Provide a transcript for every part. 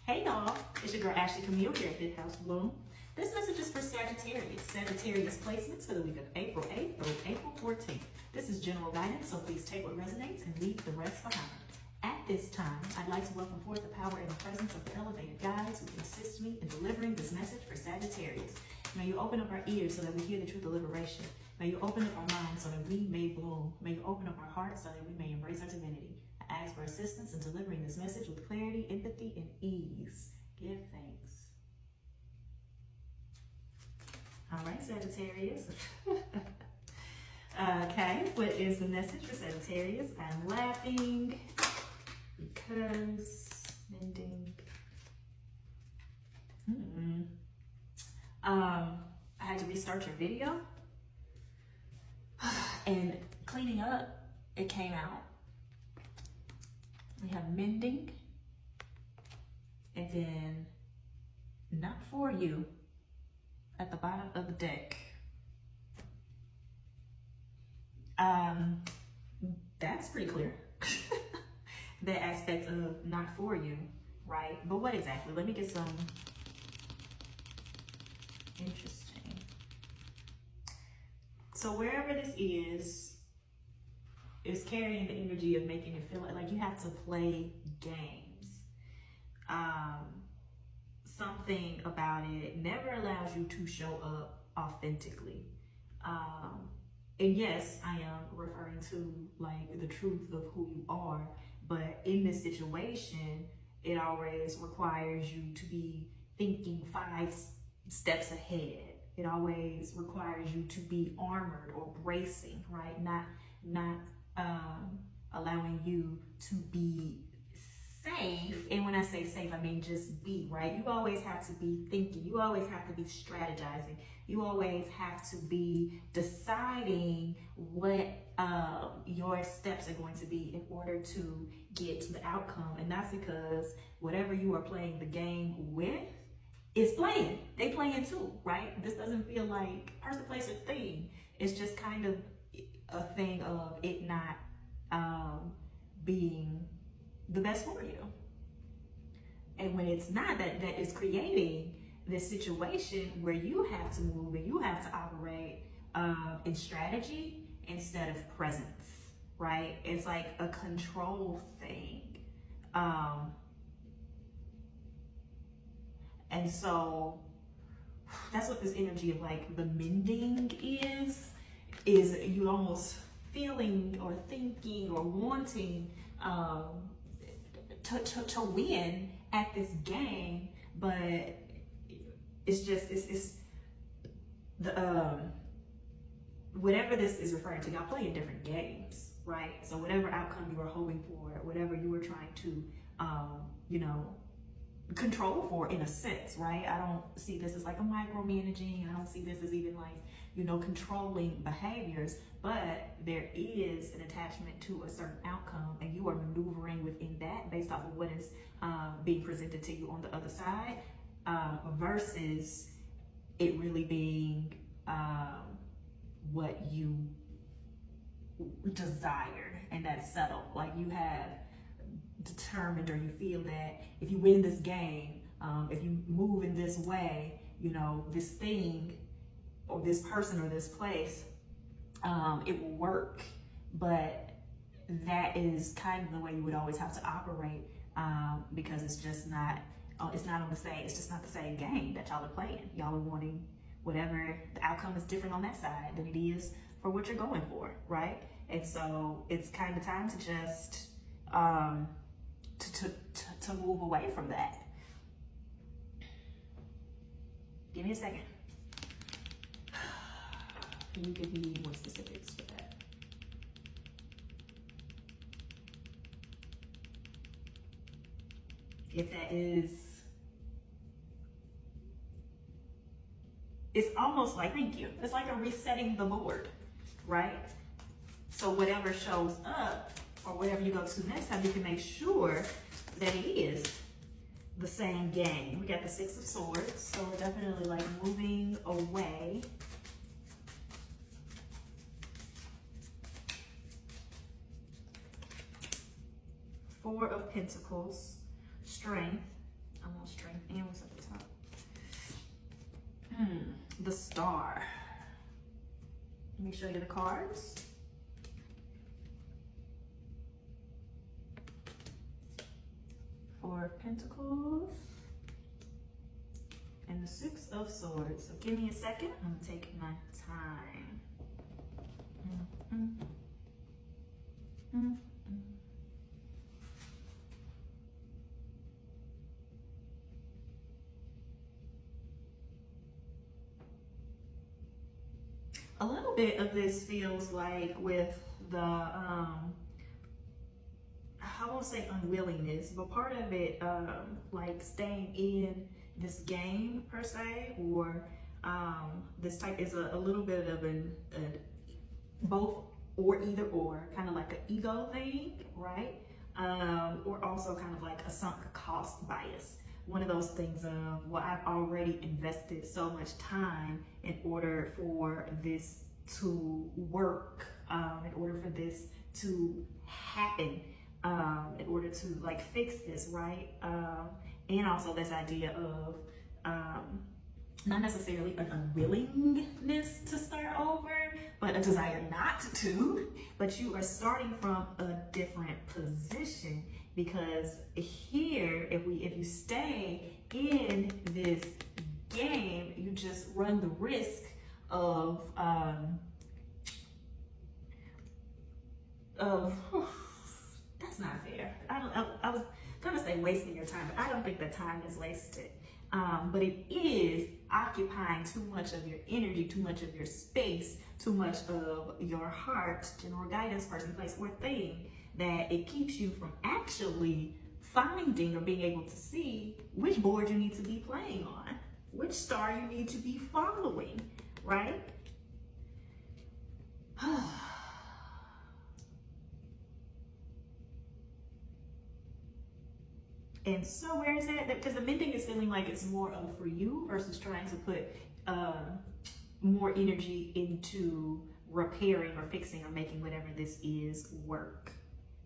Hey y'all, it's your girl Ashley Camille here at 5th-House Bloom. This message is for Sagittarius. Sagittarius placements for the week of April 8th through April 14th. This is general guidance, so please take what resonates and leave the rest behind. At this time, I'd like to welcome forth the power and the presence of the elevated guides who can assist me in delivering this message for Sagittarius. May you open up our ears so that we hear the truth of liberation. May you open up our minds so that we may bloom. May you open up our hearts so that we may embrace our divinity. I ask for assistance in delivering this message with clarity, empathy, and ease. Give thanks. All right, Sagittarius. Okay, what is the message for Sagittarius? I'm laughing because mending. I had to restart your video and cleaning up, it came out. We have mending and then not for you at the bottom of the deck. That's pretty clear. The aspect of not for you, right? But what exactly? Let me get some interesting. So wherever this is carrying the energy of making it feel like you have to play games. Something about it never allows you to show up authentically. And yes, I am referring to like the truth of who you are, but in this situation, it always requires you to be thinking 5 steps ahead. It always requires you to be armored or bracing, right? Not allowing you to be safe. And when I say safe, I mean just be, right? You always have to be thinking. You always have to be strategizing. You always have to be deciding what your steps are going to be in order to get to the outcome. And that's because whatever you are playing the game with is playing. They playing too, right? This doesn't feel like person, place, or thing. It's just kind of a thing of it not being the best for you. And when it's not, that is creating this situation where you have to move and you have to operate in strategy instead of presence, right? It's like a control thing. And so that's what this energy of like the mending is you almost feeling or thinking or wanting to win at this game, but it's the whatever this is referring to, y'all playing different games, right? So whatever outcome you are hoping for, whatever you were trying to control for, in a sense, right? I don't see this as like a micromanaging. I don't see this as even like, controlling behaviors, but there is an attachment to a certain outcome and you are maneuvering within that based off of what is being presented to you on the other side, versus it really being what you desired, and that's settled. Like you have determined, or you feel that if you win this game, if you move in this way, this thing or this person or this place, it will work. But that is kind of the way you would always have to operate, because it's just not, it's not the same game that y'all are playing. Y'all are wanting whatever the outcome is different on that side than it is for what you're going for, right? And so it's kind of time to just to move away from that. Give me a second. Can you give me more specifics for that? If that is, it's almost like, thank you. It's like a resetting the board, right? So whatever shows up or whatever you go to next time, you can make sure that it is the same game. We got the 6 of Swords, so we're definitely like moving away. Four of Pentacles, strength. I want strength and what's at the top? The Star. Let me show you the cards. Four of Pentacles. And the Six of Swords. So give me a second. I'm taking my time. A little bit of this feels like with the, I won't say unwillingness, but part of it, like staying in this game per se, or this type is a little bit of both or either or, kind of like an ego thing, right? Or also kind of like a sunk cost bias. One of those things of, well, I've already invested so much time in order for this to work, in order for this to happen, in order to like fix this, right? And also this idea of not necessarily an unwillingness to start over, but a desire not to, but you are starting from a different position, because here, if you stay in this game, you just run the risk of that's not fair. I was gonna say wasting your time, but I don't think that time is wasted. But it is occupying too much of your energy, too much of your space, too much of your heart, general guidance, person, place, or thing, that it keeps you from actually finding or being able to see which board you need to be playing on, which star you need to be following, right? And so where is that? Because the mending is feeling like it's more of for you versus trying to put more energy into repairing or fixing or making whatever this is work,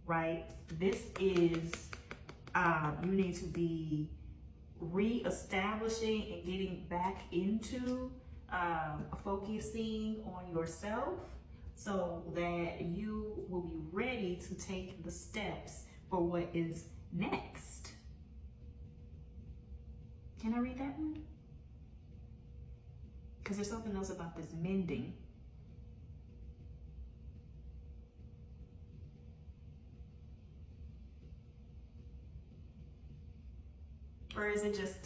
right? This is, you need to be re-establishing and getting back into focusing on yourself so that you will be ready to take the steps for what is next. Can I read that one? Because there's something else about this mending. Or is it just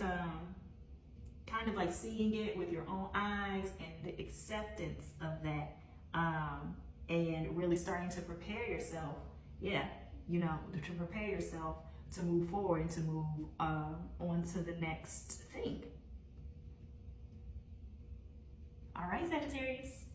kind of like seeing it with your own eyes and the acceptance of that, and really starting to prepare yourself, to prepare yourself to move forward and to move on to the next thing. All right, Sagittarius.